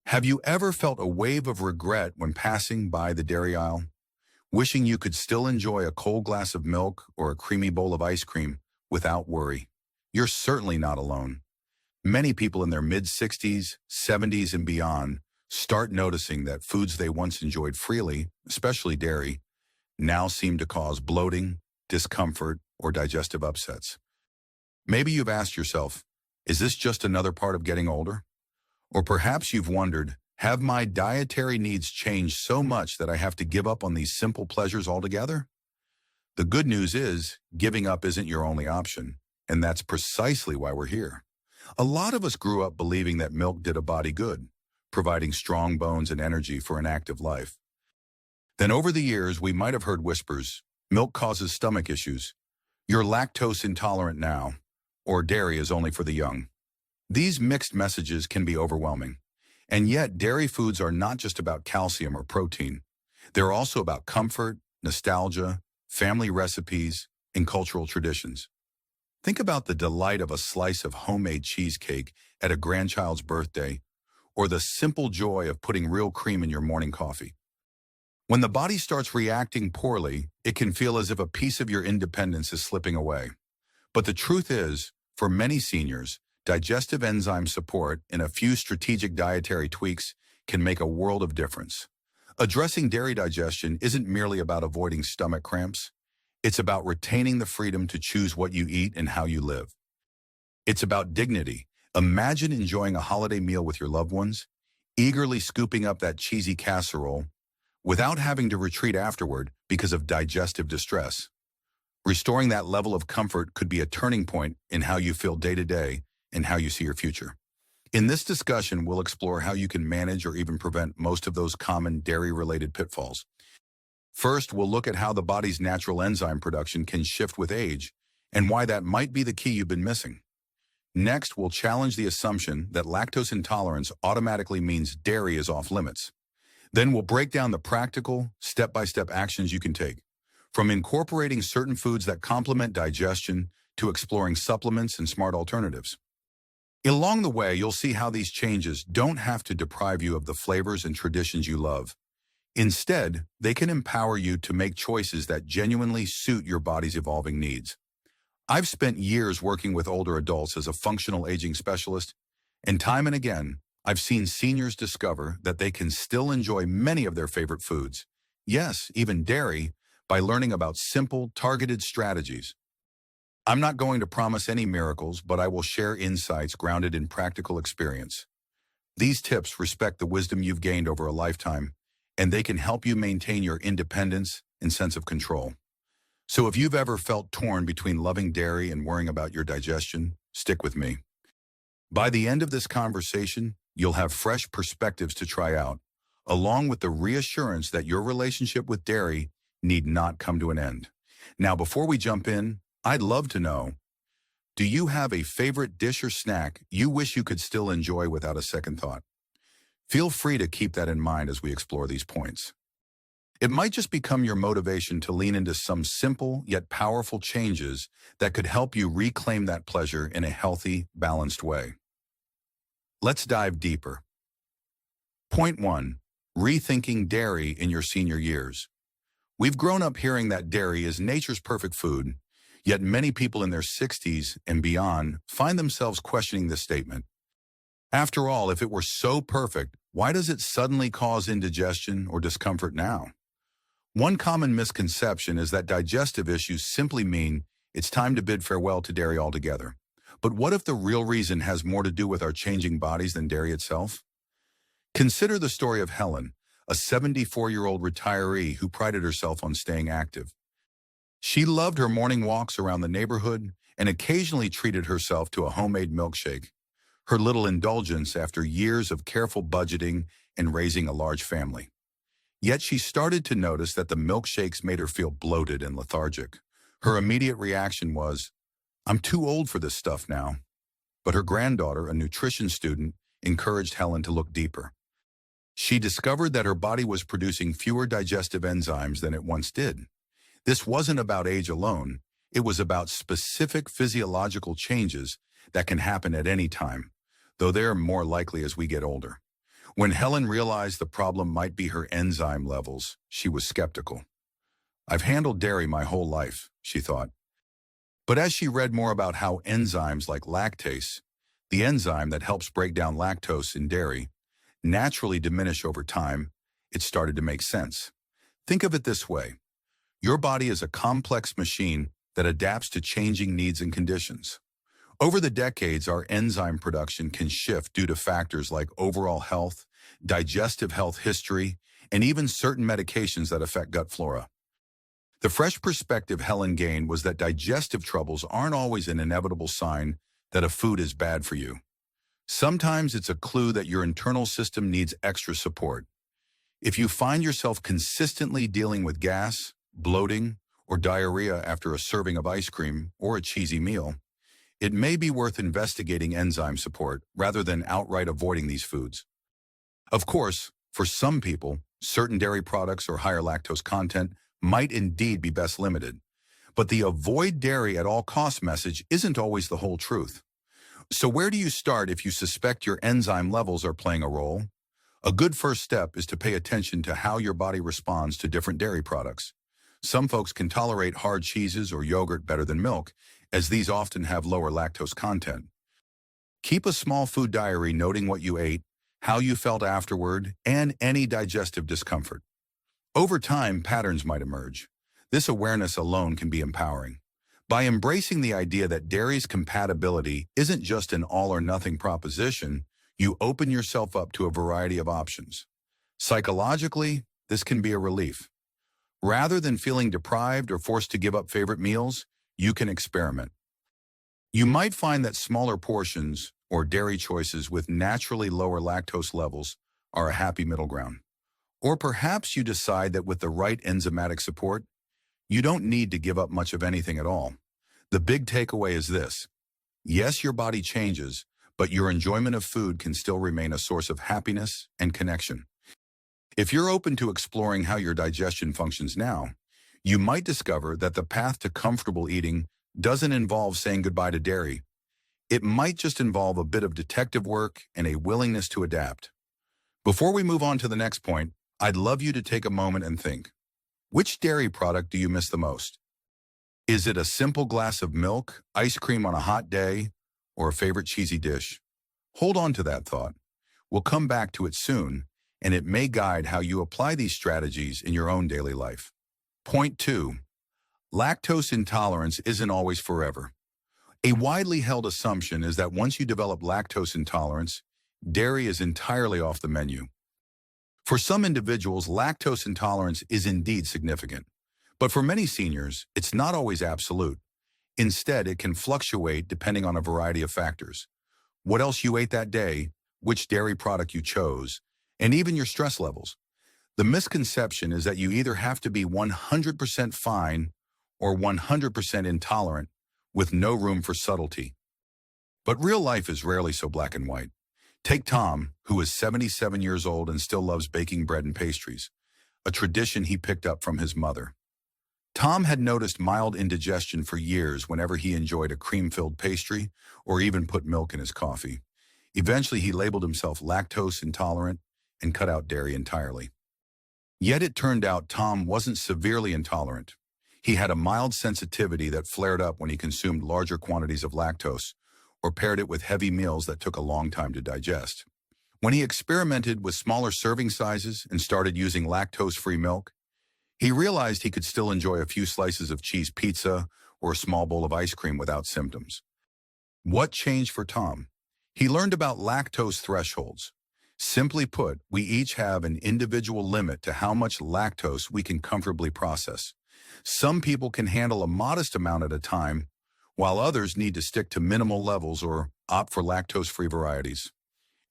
Have you ever felt a wave of regret when passing by the dairy aisle, wishing you could still enjoy a cold glass of milk or a creamy bowl of ice cream without worry? You're certainly not alone. Many people in their mid-60s, 70s, and beyond start noticing that foods they once enjoyed freely, especially dairy, now seem to cause bloating, discomfort, or digestive upsets. Maybe you've asked yourself, is this just another part of getting older? Or perhaps you've wondered, have my dietary needs changed so much that I have to give up on these simple pleasures altogether? The good news is, giving up isn't your only option, and that's precisely why we're here. A lot of us grew up believing that milk did a body good, providing strong bones and energy for an active life. Then over the years, we might have heard whispers, milk causes stomach issues, you're lactose intolerant now, or dairy is only for the young. These mixed messages can be overwhelming. And yet, dairy foods are not just about calcium or protein. They're also about comfort, nostalgia, family recipes, and cultural traditions. Think about the delight of a slice of homemade cheesecake at a grandchild's birthday, or the simple joy of putting real cream in your morning coffee. When the body starts reacting poorly, it can feel as if a piece of your independence is slipping away. But the truth is, for many seniors, digestive enzyme support and a few strategic dietary tweaks can make a world of difference. Addressing dairy digestion isn't merely about avoiding stomach cramps. It's about retaining the freedom to choose what you eat and how you live. It's about dignity. Imagine enjoying a holiday meal with your loved ones, eagerly scooping up that cheesy casserole without having to retreat afterward because of digestive distress. Restoring that level of comfort could be a turning point in how you feel day to day and how you see your future. In this discussion, we'll explore how you can manage or even prevent most of those common dairy-related pitfalls. First, we'll look at how the body's natural enzyme production can shift with age and why that might be the key you've been missing. Next, we'll challenge the assumption that lactose intolerance automatically means dairy is off limits. Then we'll break down the practical, step-by-step actions you can take, from incorporating certain foods that complement digestion to exploring supplements and smart alternatives. Along the way, you'll see how these changes don't have to deprive you of the flavors and traditions you love. Instead, they can empower you to make choices that genuinely suit your body's evolving needs. I've spent years working with older adults as a functional aging specialist, and time and again, I've seen seniors discover that they can still enjoy many of their favorite foods, yes, even dairy, by learning about simple, targeted strategies. I'm not going to promise any miracles, but I will share insights grounded in practical experience. These tips respect the wisdom you've gained over a lifetime, and they can help you maintain your independence and sense of control. So if you've ever felt torn between loving dairy and worrying about your digestion, stick with me. By the end of this conversation, you'll have fresh perspectives to try out, along with the reassurance that your relationship with dairy need not come to an end. Now, before we jump in, I'd love to know, do you have a favorite dish or snack you wish you could still enjoy without a second thought? Feel free to keep that in mind as we explore these points. It might just become your motivation to lean into some simple yet powerful changes that could help you reclaim that pleasure in a healthy, balanced way. Let's dive deeper. Point 1. Rethinking dairy in your senior years. We've grown up hearing that dairy is nature's perfect food, yet many people in their 60s and beyond find themselves questioning this statement. After all, if it were so perfect, why does it suddenly cause indigestion or discomfort now? One common misconception is that digestive issues simply mean it's time to bid farewell to dairy altogether. But what if the real reason has more to do with our changing bodies than dairy itself? Consider the story of Helen, a 74-year-old retiree who prided herself on staying active. She loved her morning walks around the neighborhood and occasionally treated herself to a homemade milkshake, her little indulgence after years of careful budgeting and raising a large family. Yet she started to notice that the milkshakes made her feel bloated and lethargic. Her immediate reaction was, "I'm too old for this stuff now." But her granddaughter, a nutrition student, encouraged Helen to look deeper. She discovered that her body was producing fewer digestive enzymes than it once did. This wasn't about age alone. It was about specific physiological changes that can happen at any time, though they're more likely as we get older. When Helen realized the problem might be her enzyme levels, she was skeptical. "I've handled dairy my whole life," she thought. But as she read more about how enzymes like lactase, the enzyme that helps break down lactose in dairy, naturally diminish over time, it started to make sense. Think of it this way. Your body is a complex machine that adapts to changing needs and conditions. Over the decades, our enzyme production can shift due to factors like overall health, digestive health history, and even certain medications that affect gut flora. The fresh perspective Helen gained was that digestive troubles aren't always an inevitable sign that a food is bad for you. Sometimes it's a clue that your internal system needs extra support. If you find yourself consistently dealing with gas, bloating, or diarrhea after a serving of ice cream or a cheesy meal, it may be worth investigating enzyme support rather than outright avoiding these foods. Of course, for some people, certain dairy products or higher lactose content might indeed be best limited. But the avoid dairy at all costs message isn't always the whole truth. So where do you start if you suspect your enzyme levels are playing a role? A good first step is to pay attention to how your body responds to different dairy products. Some folks can tolerate hard cheeses or yogurt better than milk, as these often have lower lactose content. Keep a small food diary noting what you ate, how you felt afterward, and any digestive discomfort. Over time, patterns might emerge. This awareness alone can be empowering. By embracing the idea that dairy's compatibility isn't just an all-or-nothing proposition, you open yourself up to a variety of options. Psychologically, this can be a relief. Rather than feeling deprived or forced to give up favorite meals, you can experiment. You might find that smaller portions or dairy choices with naturally lower lactose levels are a happy middle ground. Or perhaps you decide that with the right enzymatic support, you don't need to give up much of anything at all. The big takeaway is this. Yes, your body changes, but your enjoyment of food can still remain a source of happiness and connection. If you're open to exploring how your digestion functions now, you might discover that the path to comfortable eating doesn't involve saying goodbye to dairy. It might just involve a bit of detective work and a willingness to adapt. Before we move on to the next point, I'd love you to take a moment and think. Which dairy product do you miss the most? Is it a simple glass of milk, ice cream on a hot day, or a favorite cheesy dish? Hold on to that thought. We'll come back to it soon, and it may guide how you apply these strategies in your own daily life. Point 2. Lactose intolerance isn't always forever. A widely held assumption is that once you develop lactose intolerance, dairy is entirely off the menu. For some individuals, lactose intolerance is indeed significant. But for many seniors, it's not always absolute. Instead, it can fluctuate depending on a variety of factors. What else you ate that day, which dairy product you chose, and even your stress levels. The misconception is that you either have to be 100% fine or 100% intolerant, with no room for subtlety. But real life is rarely so black and white. Take Tom, who is 77 years old and still loves baking bread and pastries, a tradition he picked up from his mother. Tom had noticed mild indigestion for years whenever he enjoyed a cream-filled pastry or even put milk in his coffee. Eventually, he labeled himself lactose intolerant and cut out dairy entirely. Yet it turned out Tom wasn't severely intolerant. He had a mild sensitivity that flared up when he consumed larger quantities of lactose or paired it with heavy meals that took a long time to digest. When he experimented with smaller serving sizes and started using lactose-free milk, he realized he could still enjoy a few slices of cheese pizza or a small bowl of ice cream without symptoms. What changed for Tom? He learned about lactose thresholds. Simply put, we each have an individual limit to how much lactose we can comfortably process. Some people can handle a modest amount at a time, while others need to stick to minimal levels or opt for lactose-free varieties.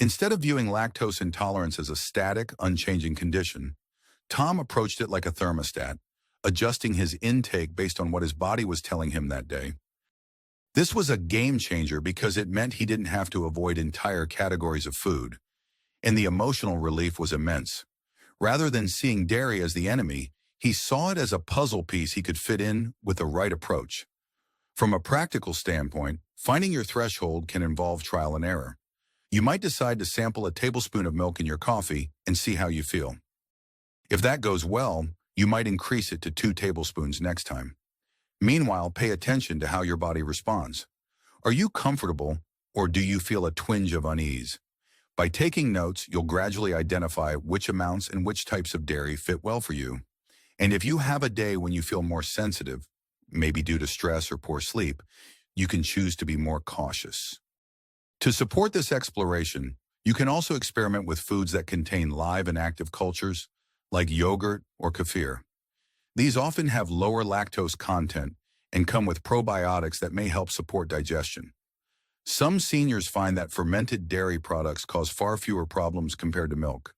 Instead of viewing lactose intolerance as a static, unchanging condition, Tom approached it like a thermostat, adjusting his intake based on what his body was telling him that day. This was a game changer because it meant he didn't have to avoid entire categories of food, and the emotional relief was immense. Rather than seeing dairy as the enemy, he saw it as a puzzle piece he could fit in with the right approach. From a practical standpoint, finding your threshold can involve trial and error. You might decide to sample a tablespoon of milk in your coffee and see how you feel. If that goes well, you might increase it to 2 tablespoons next time. Meanwhile, pay attention to how your body responds. Are you comfortable, or do you feel a twinge of unease? By taking notes, you'll gradually identify which amounts and which types of dairy fit well for you. And if you have a day when you feel more sensitive, maybe due to stress or poor sleep, you can choose to be more cautious. To support this exploration, you can also experiment with foods that contain live and active cultures, like yogurt or kefir. These often have lower lactose content and come with probiotics that may help support digestion. Some seniors find that fermented dairy products cause far fewer problems compared to milk.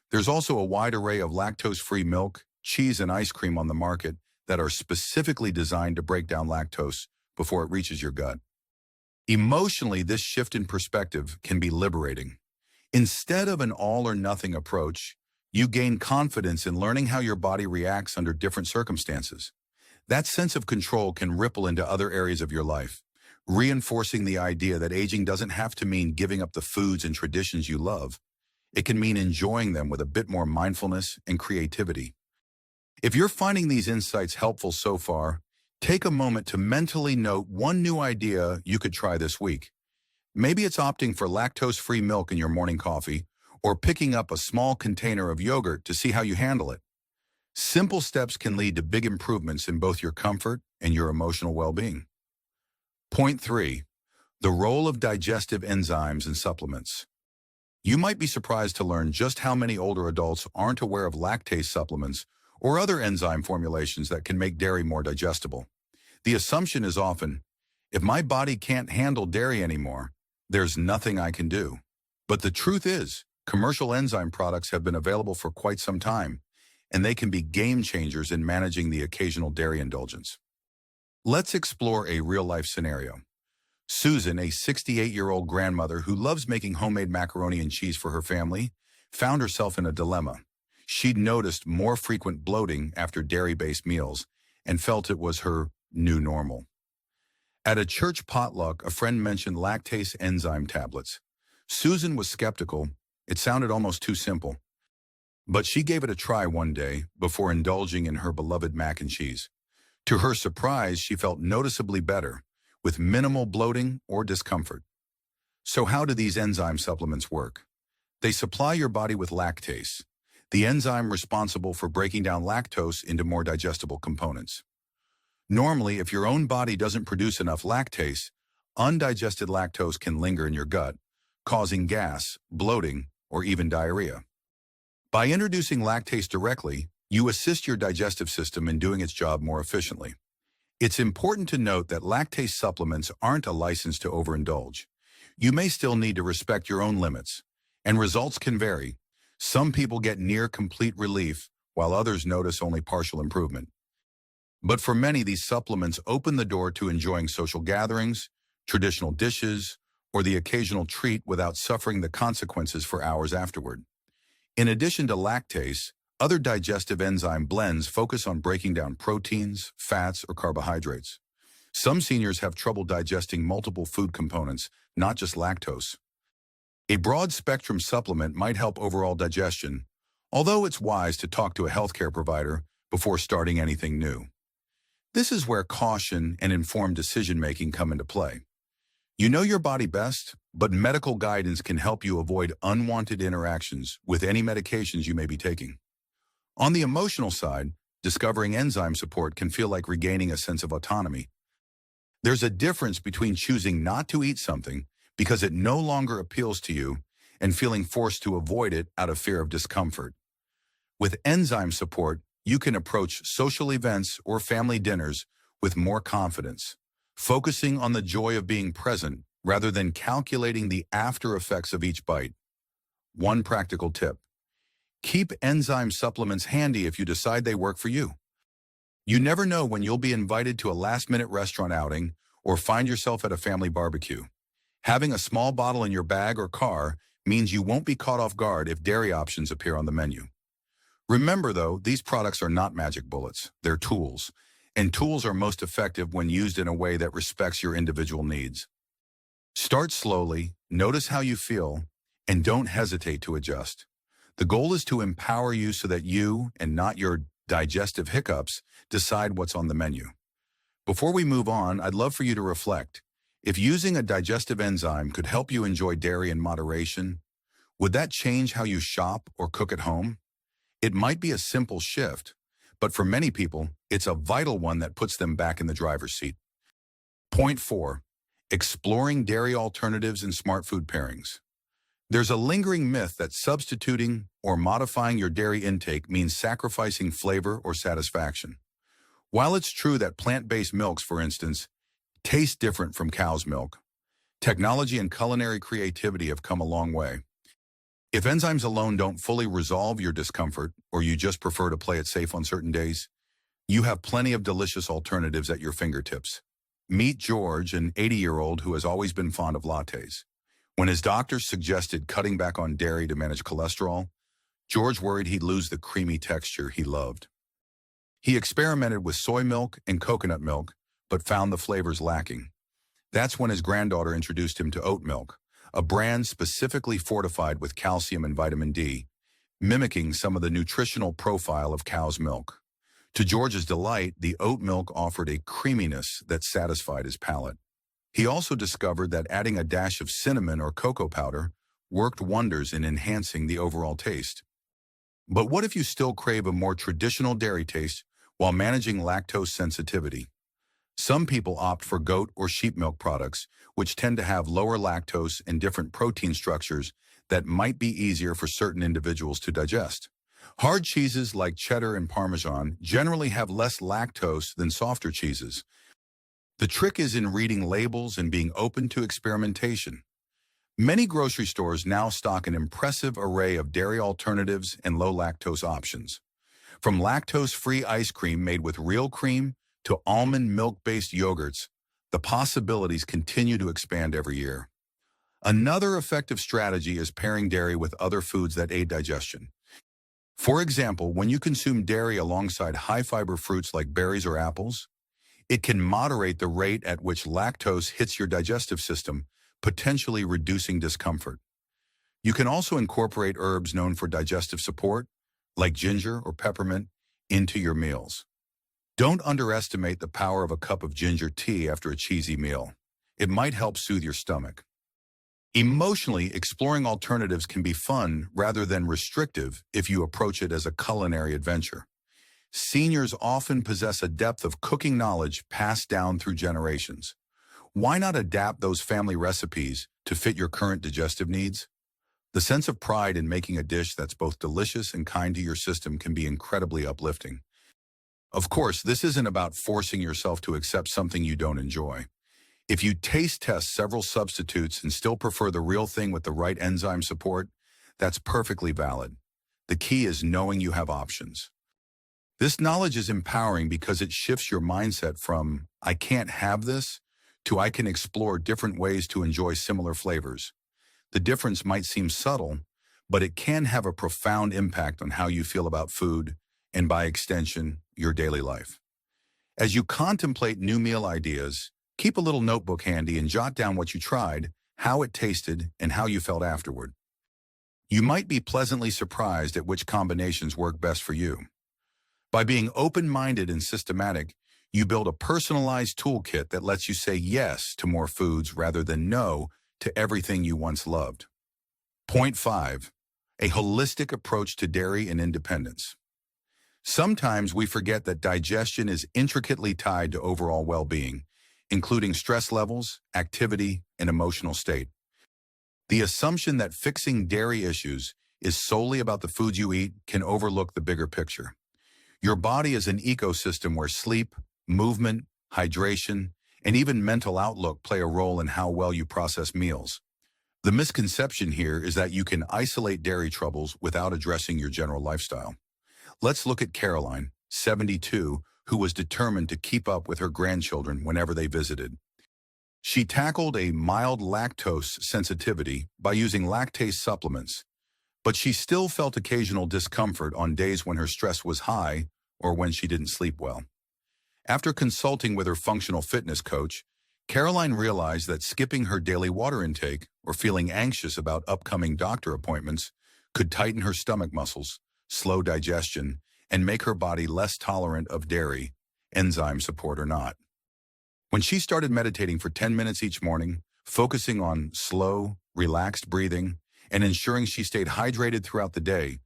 There's also a wide array of lactose-free milk, cheese, and ice cream on the market that are specifically designed to break down lactose before it reaches your gut. Emotionally, this shift in perspective can be liberating. Instead of an all-or-nothing approach, you gain confidence in learning how your body reacts under different circumstances. That sense of control can ripple into other areas of your life, reinforcing the idea that aging doesn't have to mean giving up the foods and traditions you love. It can mean enjoying them with a bit more mindfulness and creativity. If you're finding these insights helpful so far, take a moment to mentally note one new idea you could try this week. Maybe it's opting for lactose-free milk in your morning coffee, or picking up a small container of yogurt to see how you handle it. Simple steps can lead to big improvements in both your comfort and your emotional well-being. Point 3. The role of digestive enzymes and supplements. You might be surprised to learn just how many older adults aren't aware of lactase supplements or other enzyme formulations that can make dairy more digestible. The assumption is often, if my body can't handle dairy anymore, there's nothing I can do. But the truth is, commercial enzyme products have been available for quite some time, and they can be game changers in managing the occasional dairy indulgence. Let's explore a real-life scenario. Susan, a 68-year-old grandmother who loves making homemade macaroni and cheese for her family, found herself in a dilemma. She'd noticed more frequent bloating after dairy-based meals and felt it was her new normal. At a church potluck, a friend mentioned lactase enzyme tablets. Susan was skeptical. It sounded almost too simple. But she gave it a try one day before indulging in her beloved mac and cheese. To her surprise, she felt noticeably better, with minimal bloating or discomfort. So how do these enzyme supplements work? They supply your body with lactase, the enzyme responsible for breaking down lactose into more digestible components. Normally, if your own body doesn't produce enough lactase, undigested lactose can linger in your gut, causing gas, bloating, or even diarrhea. By introducing lactase directly, you assist your digestive system in doing its job more efficiently. It's important to note that lactase supplements aren't a license to overindulge. You may still need to respect your own limits, and results can vary. Some people get near complete relief, while others notice only partial improvement. But for many, these supplements open the door to enjoying social gatherings, traditional dishes, or the occasional treat without suffering the consequences for hours afterward. In addition to lactase, other digestive enzyme blends focus on breaking down proteins, fats, or carbohydrates. Some seniors have trouble digesting multiple food components, not just lactose. A broad-spectrum supplement might help overall digestion, although it's wise to talk to a healthcare provider before starting anything new. This is where caution and informed decision-making come into play. You know your body best, but medical guidance can help you avoid unwanted interactions with any medications you may be taking. On the emotional side, discovering enzyme support can feel like regaining a sense of autonomy. There's a difference between choosing not to eat something because it no longer appeals to you and feeling forced to avoid it out of fear of discomfort. With enzyme support, you can approach social events or family dinners with more confidence, focusing on the joy of being present rather than calculating the after effects of each bite. One practical tip: keep enzyme supplements handy if you decide they work for you. You never know when you'll be invited to a last-minute restaurant outing or find yourself at a family barbecue. Having a small bottle in your bag or car means you won't be caught off guard if dairy options appear on the menu. Remember, though, these products are not magic bullets. They're tools, and tools are most effective when used in a way that respects your individual needs. Start slowly, notice how you feel, and don't hesitate to adjust. The goal is to empower you so that you, and not your digestive hiccups, decide what's on the menu. Before we move on, I'd love for you to reflect. If using a digestive enzyme could help you enjoy dairy in moderation, would that change how you shop or cook at home? It might be a simple shift, but for many people, it's a vital one that puts them back in the driver's seat. Point 4. Exploring dairy alternatives and smart food pairings. There's a lingering myth that substituting or modifying your dairy intake means sacrificing flavor or satisfaction. While it's true that plant-based milks, for instance, taste different from cow's milk, technology and culinary creativity have come a long way. If enzymes alone don't fully resolve your discomfort, or you just prefer to play it safe on certain days, you have plenty of delicious alternatives at your fingertips. Meet George, an 80-year-old who has always been fond of lattes. When his doctor suggested cutting back on dairy to manage cholesterol, George worried he'd lose the creamy texture he loved. He experimented with soy milk and coconut milk, but found the flavors lacking. That's when his granddaughter introduced him to oat milk, a brand specifically fortified with calcium and vitamin D, mimicking some of the nutritional profile of cow's milk. To George's delight, the oat milk offered a creaminess that satisfied his palate. He also discovered that adding a dash of cinnamon or cocoa powder worked wonders in enhancing the overall taste. But what if you still crave a more traditional dairy taste while managing lactose sensitivity? Some people opt for goat or sheep milk products, which tend to have lower lactose and different protein structures that might be easier for certain individuals to digest. Hard cheeses like cheddar and Parmesan generally have less lactose than softer cheeses. The trick is in reading labels and being open to experimentation. Many grocery stores now stock an impressive array of dairy alternatives and low-lactose options. From lactose-free ice cream made with real cream to almond milk-based yogurts, the possibilities continue to expand every year. Another effective strategy is pairing dairy with other foods that aid digestion. For example, when you consume dairy alongside high-fiber fruits like berries or apples, it can moderate the rate at which lactose hits your digestive system, potentially reducing discomfort. You can also incorporate herbs known for digestive support, like ginger or peppermint, into your meals. Don't underestimate the power of a cup of ginger tea after a cheesy meal. It might help soothe your stomach. Emotionally, exploring alternatives can be fun rather than restrictive if you approach it as a culinary adventure. Seniors often possess a depth of cooking knowledge passed down through generations. Why not adapt those family recipes to fit your current digestive needs? The sense of pride in making a dish that's both delicious and kind to your system can be incredibly uplifting. Of course, this isn't about forcing yourself to accept something you don't enjoy. If you taste test several substitutes and still prefer the real thing with the right enzyme support, that's perfectly valid. The key is knowing you have options. This knowledge is empowering because it shifts your mindset from, "I can't have this," to "I can explore different ways to enjoy similar flavors." The difference might seem subtle, but it can have a profound impact on how you feel about food and, by extension, your daily life. As you contemplate new meal ideas, keep a little notebook handy and jot down what you tried, how it tasted, and how you felt afterward. You might be pleasantly surprised at which combinations work best for you. By being open-minded and systematic, you build a personalized toolkit that lets you say yes to more foods rather than no to everything you once loved. Point 5. A holistic approach to dairy and independence. Sometimes we forget that digestion is intricately tied to overall well-being, including stress levels, activity, and emotional state. The assumption that fixing dairy issues is solely about the foods you eat can overlook the bigger picture. Your body is an ecosystem where sleep, movement, hydration, and even mental outlook play a role in how well you process meals. The misconception here is that you can isolate dairy troubles without addressing your general lifestyle. Let's look at Caroline, 72, who was determined to keep up with her grandchildren whenever they visited. She tackled a mild lactose sensitivity by using lactase supplements, but she still felt occasional discomfort on days when her stress was high or when she didn't sleep well. After consulting with her functional fitness coach, Caroline realized that skipping her daily water intake or feeling anxious about upcoming doctor appointments could tighten her stomach muscles, slow digestion, and make her body less tolerant of dairy, enzyme support or not. When she started meditating for 10 minutes each morning, focusing on slow, relaxed breathing, and ensuring she stayed hydrated throughout the day,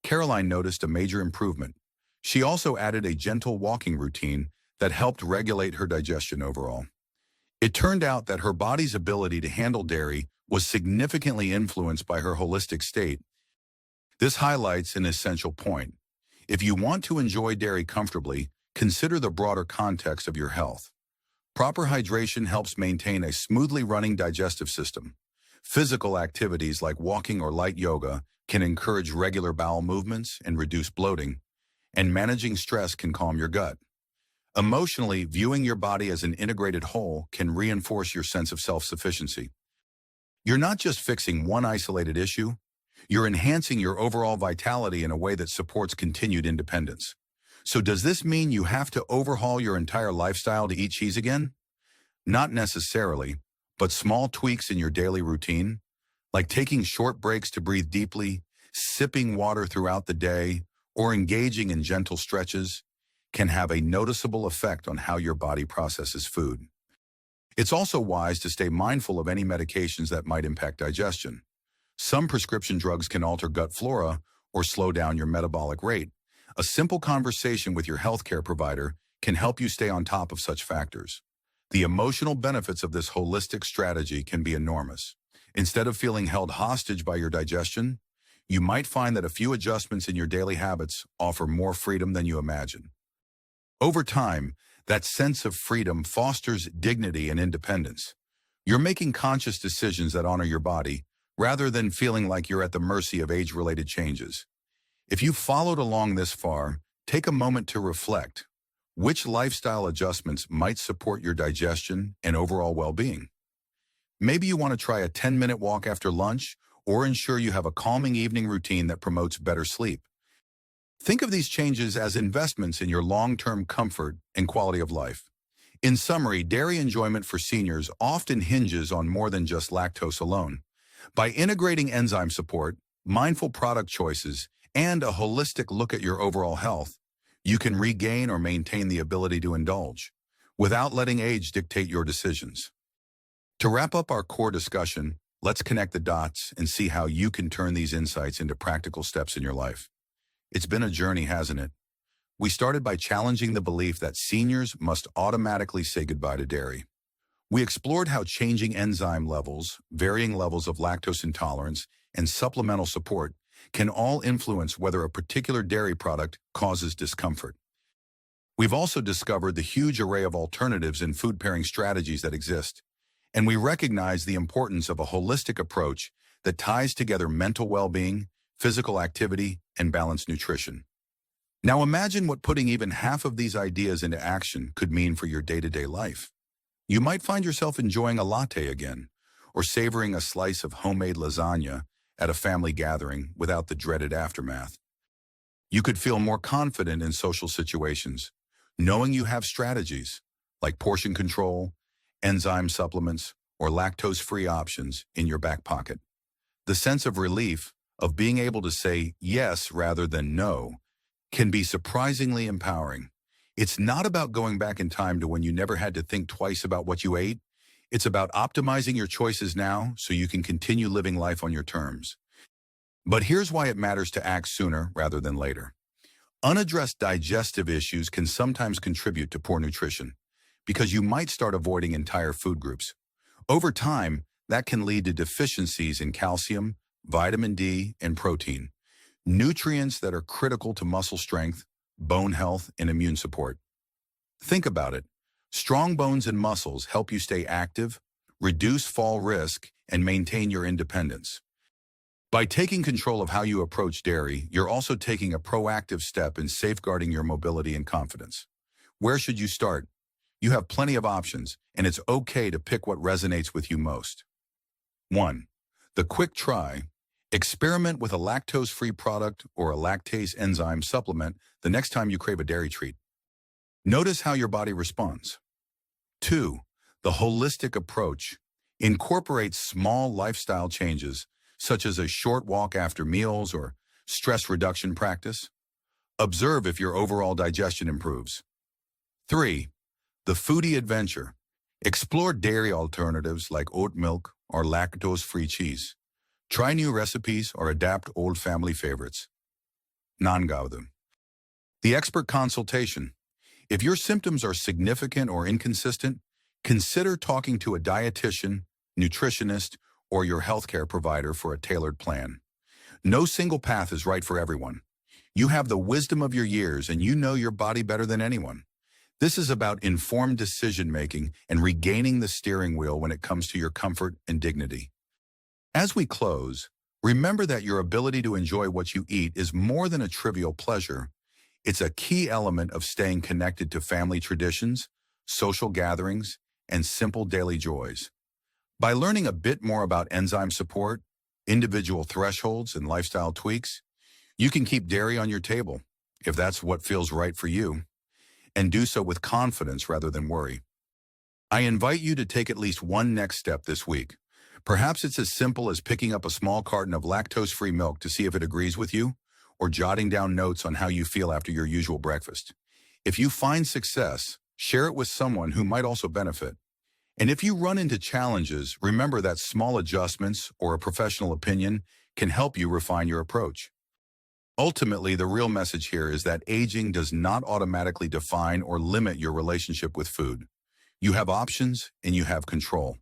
Caroline noticed a major improvement. She also added a gentle walking routine that helped regulate her digestion overall. It turned out that her body's ability to handle dairy was significantly influenced by her holistic state. This highlights an essential point. If you want to enjoy dairy comfortably, consider the broader context of your health. Proper hydration helps maintain a smoothly running digestive system. Physical activities like walking or light yoga can encourage regular bowel movements and reduce bloating, and managing stress can calm your gut. Emotionally, viewing your body as an integrated whole can reinforce your sense of self-sufficiency. You're not just fixing one isolated issue, you're enhancing your overall vitality in a way that supports continued independence. So does this mean you have to overhaul your entire lifestyle to eat cheese again? Not necessarily, but small tweaks in your daily routine, like taking short breaks to breathe deeply, sipping water throughout the day, or engaging in gentle stretches, can have a noticeable effect on how your body processes food. It's also wise to stay mindful of any medications that might impact digestion. Some prescription drugs can alter gut flora or slow down your metabolic rate. A simple conversation with your healthcare provider can help you stay on top of such factors. The emotional benefits of this holistic strategy can be enormous. Instead of feeling held hostage by your digestion, you might find that a few adjustments in your daily habits offer more freedom than you imagine. Over time, that sense of freedom fosters dignity and independence. You're making conscious decisions that honor your body, rather than feeling like you're at the mercy of age-related changes. If you've followed along this far, take a moment to reflect. Which lifestyle adjustments might support your digestion and overall well-being? Maybe you want to try a 10-minute walk after lunch, or ensure you have a calming evening routine that promotes better sleep. Think of these changes as investments in your long-term comfort and quality of life. In summary, dairy enjoyment for seniors often hinges on more than just lactose alone. By integrating enzyme support, mindful product choices, and a holistic look at your overall health, you can regain or maintain the ability to indulge, without letting age dictate your decisions. To wrap up our core discussion, let's connect the dots and see how you can turn these insights into practical steps in your life. It's been a journey, hasn't it? We started by challenging the belief that seniors must automatically say goodbye to dairy. We explored how changing enzyme levels, varying levels of lactose intolerance, and supplemental support can all influence whether a particular dairy product causes discomfort. We've also discovered the huge array of alternatives and food pairing strategies that exist, and we recognize the importance of a holistic approach that ties together mental well-being, physical activity, and balanced nutrition. Now imagine what putting even half of these ideas into action could mean for your day-to-day life. You might find yourself enjoying a latte again, or savoring a slice of homemade lasagna at a family gathering without the dreaded aftermath. You could feel more confident in social situations, knowing you have strategies like portion control, enzyme supplements, or lactose-free options in your back pocket. The sense of relief of being able to say yes rather than no can be surprisingly empowering. It's not about going back in time to when you never had to think twice about what you ate. It's about optimizing your choices now so you can continue living life on your terms. But here's why it matters to act sooner rather than later. Unaddressed digestive issues can sometimes contribute to poor nutrition because you might start avoiding entire food groups. Over time, that can lead to deficiencies in calcium, vitamin D, and protein, nutrients that are critical to muscle strength, bone health, and immune support. Think about it. Strong bones and muscles help you stay active, reduce fall risk, and maintain your independence. By taking control of how you approach dairy, you're also taking a proactive step in safeguarding your mobility and confidence. Where should you start? You have plenty of options, and it's okay to pick what resonates with you most. 1. The quick try. Experiment with a lactose-free product or a lactase enzyme supplement the next time you crave a dairy treat. Notice how your body responds. 2. The holistic approach incorporates small lifestyle changes, such as a short walk after meals or stress reduction practice. Observe if your overall digestion improves. 3. The foodie adventure. Explore dairy alternatives like oat milk or lactose-free cheese. Try new recipes or adapt old family favorites. Non-Gaudim. The expert consultation. If your symptoms are significant or inconsistent, consider talking to a dietitian, nutritionist, or your healthcare provider for a tailored plan. No single path is right for everyone. You have the wisdom of your years and you know your body better than anyone. This is about informed decision-making and regaining the steering wheel when it comes to your comfort and dignity. As we close, remember that your ability to enjoy what you eat is more than a trivial pleasure. It's a key element of staying connected to family traditions, social gatherings, and simple daily joys. By learning a bit more about enzyme support, individual thresholds, and lifestyle tweaks, you can keep dairy on your table, if that's what feels right for you, and do so with confidence rather than worry. I invite you to take at least one next step this week. Perhaps it's as simple as picking up a small carton of lactose-free milk to see if it agrees with you, or jotting down notes on how you feel after your usual breakfast. If you find success, share it with someone who might also benefit. And if you run into challenges, remember that small adjustments or a professional opinion can help you refine your approach. Ultimately, the real message here is that aging does not automatically define or limit your relationship with food. You have options and you have control.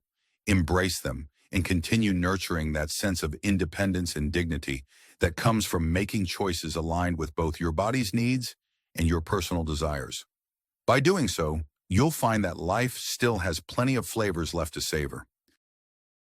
Embrace them and continue nurturing that sense of independence and dignity that comes from making choices aligned with both your body's needs and your personal desires. By doing so, you'll find that life still has plenty of flavors left to savor.